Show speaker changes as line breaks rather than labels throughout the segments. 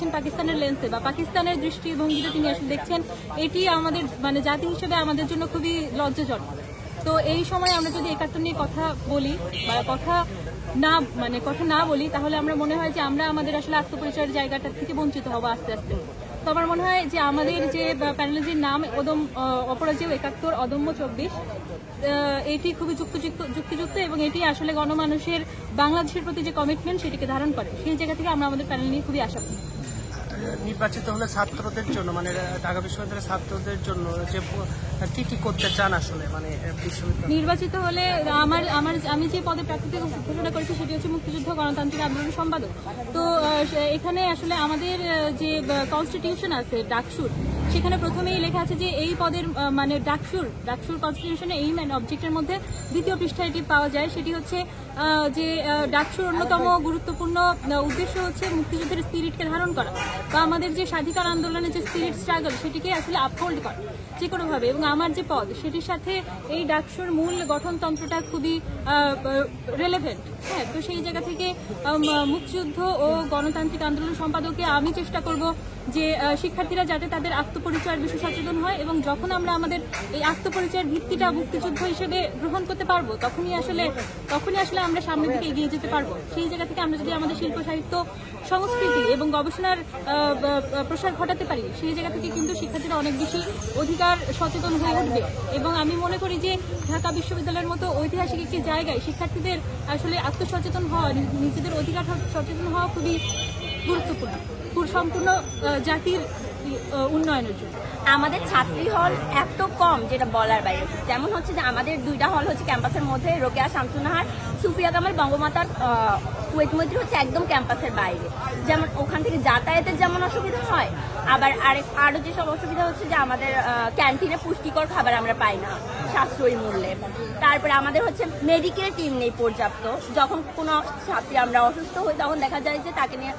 দেখছেন পাকিস্তানের লেন্সে বা পাকিস্তানের দৃষ্টিভঙ্গিতে তিনি আসলে দেখছেন, এটি আমাদের মানে জাতি হিসেবে আমাদের জন্য খুবই লজ্জাজনক। তো এই সময় আমরা যদি 71 নিয়ে কথা বলি বা কথা না বলি, তাহলে আমরা মনে হয় যে আমরা আমাদের আসলে আত্মপরিচয়ের জায়গাটা থেকে বঞ্চিত হব আস্তে আস্তে। তো আমার মনে হয় যে আমাদের যে প্যানেলটির নাম অপরাজেয় 71, অদম্য 24, এটি খুবই যুক্তিযুক্ত এবং এটি আসলে গণমানুষের বাংলাদেশের প্রতি যে কমিটমেন্ট সেটিকে ধারণ করে। সেই জায়গা থেকে আমরা আমাদের প্যানেল নিয়ে খুবই আশাবাদী।
নির্বাচিত হলে ছাত্রদের জন্য মানে ঢাকা বিশ্ববিদ্যালয়ের ছাত্রদের জন্য যে কি কি করতে চান আসলে মানে বিশ্ববিদ্যালয়
নির্বাচিত হলে আমি যে পদে প্রার্থী ঘোষণা করেছি সেটি হচ্ছে মুক্তিযুদ্ধ গণতান্ত্রিক আন্দোলন সম্পাদক। তো এখানে আসলে আমাদের যে কনস্টিটিউশন আছে ডাকসুর, সেখানে প্রথমেই লেখা আছে যে এই পদের মানে ডাকসুর কনস্টিটিউশনের এইম অ্যান্ড অবজেক্টের মধ্যে দ্বিতীয় পৃষ্ঠায় এটি পাওয়া যায়। সেটি হচ্ছে যে ডাকসুর অন্যতম গুরুত্বপূর্ণ উদ্দেশ্য হচ্ছে মুক্তিযুদ্ধের স্পিরিটকে ধারণ করা বা আমাদের যে স্বাধিকার আন্দোলনের যে স্পিরিট স্ট্রাগল সেটিকে আসলে আপহোল্ড করা যে কোনোভাবে। এবং আমার যে পদ সেটির সাথে এই ডাকসুর মূল গঠনতন্ত্রটা খুবই রেলেভেন্ট। হ্যাঁ, তো সেই জায়গা থেকে মুক্তিযুদ্ধ ও গণতান্ত্রিক আন্দোলন সম্পাদকে আমি চেষ্টা করব যে শিক্ষার্থীরা যাতে তাদের আত্মপরিচয়ের বিষয়ে সচেতন হয় এবং যখন আমরা আমাদের এই আত্মপরিচয়ের ভিত্তিটা মুক্তিযুদ্ধ হিসেবে গ্রহণ করতে পারবো তখনই আসলে আমরা সামনের দিকে এগিয়ে যেতে পারবো। সেই জায়গা থেকে আমরা যদি আমাদের শিল্প সাহিত্য সংস্কৃতি এবং গবেষণার প্রসার ঘটাতে পারি, সেই জায়গা থেকে কিন্তু শিক্ষার্থীরা অনেক বেশি অধিকার সচেতন হয়ে উঠবে। এবং আমি মনে করি যে ঢাকা বিশ্ববিদ্যালয়ের মতো ঐতিহাসিক একটি জায়গায় শিক্ষার্থীদের আসলে আত্মসচেতন হওয়া, নিজেদের অধিকার সচেতন হওয়া খুবই গুরুত্বপূর্ণ সম্পূর্ণ জাতির উন্নয়নের জন্য।
আমাদের ছাত্রী হল এত কম যেটা বলার বাইরে। যেমন হচ্ছে যে আমাদের 2টা হল হচ্ছে ক্যাম্পাসের মধ্যে, রোকেয়া শামসুন্নাহার, সুফিয়া কামাল, বঙ্গমাতার কুয়েত মৈত্রী হচ্ছে একদম ক্যাম্পাসের বাইরে। যেমন ওখান থেকে যাতায়াতের যেমন অসুবিধা হয়, আবার আরো যেসব অসুবিধা হচ্ছে যে আমাদের ক্যান্টিনে পুষ্টিকর খাবার আমরা পাই না সাশ্রয়ী মূল্যে। তারপরে আমাদের হচ্ছে মেডিকেল টিম নেই পর্যাপ্ত। যখন কোনো ছাত্রী আমরা অসুস্থ হই তখন দেখা যায় যে তাকে নিয়ে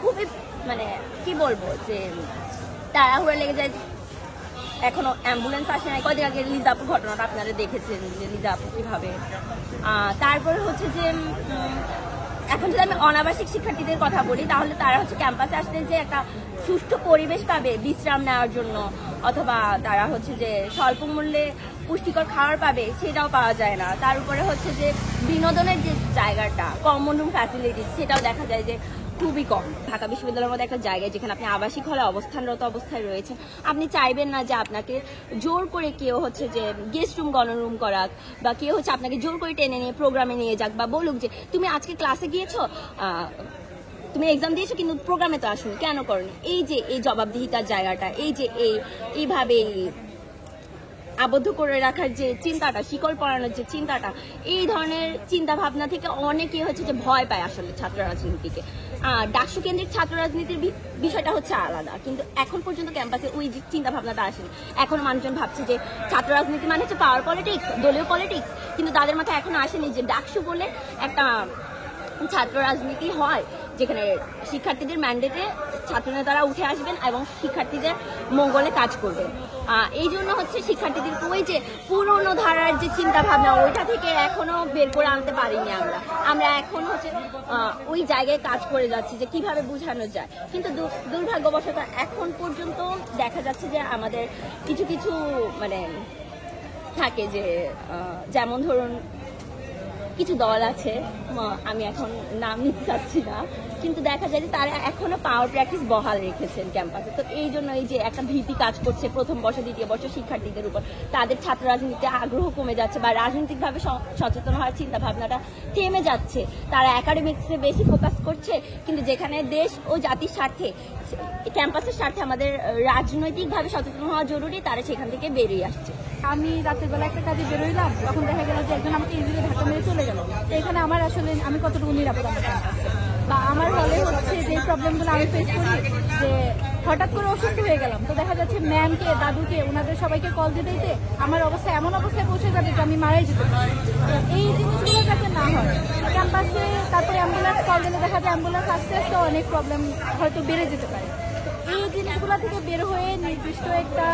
খুবই মানে কি বলবো যে তাড়াহুড়া লেগে যায়, এখনো অ্যাম্বুলেন্স আসে না। কদিন আগে লিজাপুর ঘটনাটা আপনারা দেখেছেন যে লিজাপুর কিভাবে। তারপরে হচ্ছে যে এখন যদি আমি অনাবাসিক শিক্ষার্থীদের কথা বলি তাহলে তারা হচ্ছে ক্যাম্পাসে আসলে যে একটা সুষ্ঠু পরিবেশ পাবে বিশ্রাম নেওয়ার জন্য, অথবা তারা হচ্ছে যে স্বল্প মূল্যে পুষ্টিকর খাবার পাবে সেটাও পাওয়া যায় না। তার উপরে হচ্ছে যে বিনোদনের যে জায়গাটা, কমন রুম ফ্যাসিলিটিস, সেটাও দেখা যায় যে খুবই কম। ঢাকা বিশ্ববিদ্যালয়ের মধ্যে একটা জায়গায় যেখানে আপনি আবাসিক হলে অবস্থানরত অবস্থায় রয়েছেন, আপনি চাইবেন না যে আপনাকে জোর করে কেউ হচ্ছে যে গেস্ট রুম গণরুম করাক বা কেউ হচ্ছে আপনাকে জোর করে টেনে নিয়ে প্রোগ্রামে নিয়ে যাক বা বলুক যে তুমি আজকে ক্লাসে গিয়েছো, তুমি এক্সাম দিয়েছো কিন্তু প্রোগ্রামে তো আসুন, কেন করনি। এই যে এই জবাবদিহিতার জায়গাটা, এই যে এইভাবে আবদ্ধ করে রাখার যে চিন্তাটা, শিকল পরানোর যে চিন্তাটা, এই ধরনের চিন্তা ভাবনা থেকে অনেকে হচ্ছে যে ভয় পায় আসলে ছাত্র রাজনীতিকে। ডাকসু কেন্দ্রিক ছাত্র রাজনীতির বিষয়টা হচ্ছে আলাদা, কিন্তু এখন পর্যন্ত ক্যাম্পাসে ওই যে চিন্তা ভাবনাটা আসেনি। এখন মানুষজন ভাবছে যে ছাত্র রাজনীতি মানে হচ্ছে পাওয়ার পলিটিক্স, দলীয় পলিটিক্স, কিন্তু তাদের মাথায় এখনো আসেনি যে ডাকসু বলে একটা ছাত্র রাজনীতি হয় যেখানে শিক্ষার্থীদের ম্যান্ডেটে ছাত্র নেতারা উঠে আসবেন এবং শিক্ষার্থীদের মঙ্গলে কাজ করবেন। এই জন্য হচ্ছে শিক্ষার্থীদের ওই যে পুরনো ধারার যে চিন্তা ভাবনা ওইটা থেকে এখনো বের করে আনতে পারিনি আমরা এখন হচ্ছে ওই জায়গায় কাজ করে যাচ্ছি যে কিভাবে বোঝানো যায়। কিন্তু দুর্ভাগ্যবশত এখন পর্যন্ত দেখা যাচ্ছে যে আমাদের কিছু কিছু মানে থাকে যে যেমন ধরুন কিছু দল আছে, আমি এখন নাম নিতে চাচ্ছি না, কিন্তু দেখা যায় যে তারা এখনো পাওয়ার প্র্যাকটিস বহাল রেখেছেন ক্যাম্পাসে। তো এই জন্য এই যে একটা ভীতি কাজ করছে প্রথম বর্ষ দ্বিতীয় বর্ষ শিক্ষার্থীদের উপর, তাদের ছাত্র রাজনীতিতে আগ্রহ কমে যাচ্ছে বা রাজনৈতিকভাবে সচেতন হওয়ার চিন্তা ভাবনাটা থেমে যাচ্ছে। তারা একাডেমিক্সে বেশি ফোকাস করছে, কিন্তু যেখানে দেশ ও জাতির স্বার্থে, ক্যাম্পাসের স্বার্থে আমাদের রাজনৈতিকভাবে সচেতন হওয়া জরুরি, তারা সেখান থেকে বেরিয়ে আসছে।
আমি রাতের বেলা একটা কাজে বেরোইলাম, তখন দেখা গেল যে একজন আমাকে ইজিলি ধাক্কা মেরে চলে গেল। তো এখানে আমার আসলে আমি কতটুকু নিরাপদ আমার কাছে, বা আমার হলে হচ্ছে যে প্রবলেমগুলো আমি ফেস করি যে হঠাৎ করে অসুস্থ হয়ে গেলাম, তো দেখা যাচ্ছে ম্যামকে, দাদুকে, ওনাদের সবাইকে কল দিতে দিতে আমার অবস্থা এমন অবস্থায় পৌঁছে যাবে যে আমি মারাই যেতে পারি। এই জিনিসগুলো যাতে না হয় ক্যাম্পাসে, তারপরে অ্যাম্বুলেন্স কল দিলে দেখা যায় অ্যাম্বুলেন্স আস্তে আস্তে অনেক প্রবলেম হয়তো বেড়ে যেতে পারে। এই জিনিসগুলো থেকে বের হয়ে নির্দিষ্ট একটা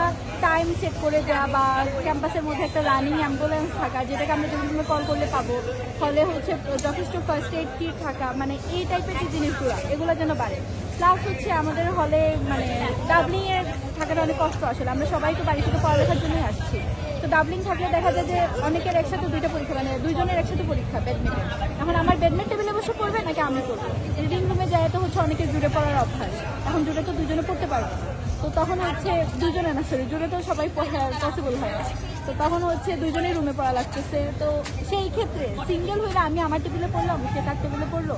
টাইম সেট করে দেওয়া বা ক্যাম্পাসের মধ্যে একটা রানিং অ্যাম্বুলেন্স থাকা, যেটাকে আমরা যখন কল করলে পাবো, ফলে হচ্ছে যথেষ্ট ফার্স্ট এইড কিট থাকা, মানে এই টাইপের যে জিনিসগুলো এগুলো যেন বাড়ে।
প্লাস হচ্ছে আমাদের হলে মানে ডাবলিং এর থাকাটা অনেক কষ্ট আসলে, আমরা সবাই তো বাড়ি থেকে পড়ালেখার জন্যই আসছি। তো ডাবলিং থাকলে দেখা যায় যে অনেকের একসাথে দুইটা পরীক্ষা, মানে দুইজনের একসাথে পরীক্ষা ব্যাডমিন্টন। এখন আমার ব্যাডমিন্টন টেবিলে বসে পড়বে নাকি আমি করবো? রিডিং রুমে যায় তো হচ্ছে অনেকের জুড়ে পড়ার অভ্যাস, এখন জুড়ে তো দুজনে পড়তে পারবে, তো তখন হচ্ছে দুজনে না, সরি জুড়ে তো সবাই পসিবল হয় না, তো তখন হচ্ছে দুজনেই রুমে পড়া লাগতেছে। তো সেই ক্ষেত্রে সিঙ্গেল হইলে আমি আমার টেবিলে পড়লাম, সে তার টেবিলে পড়লো,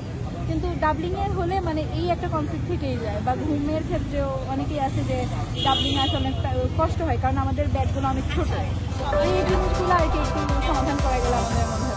কিন্তু ডাবলিংয়ের হলে মানে এই একটা কনফ্লিক্ট থেকেই যায়। বা ঘুমের ক্ষেত্রেও অনেকেই আছে যে ডাবলিংয়ে আসলে অনেক কষ্ট হয়, কারণ আমাদের ব্যাগগুলো অনেক ছোটো। এই জিনিসগুলো আর কি একটু সমাধান করা গেলে আমাদের মনে হয়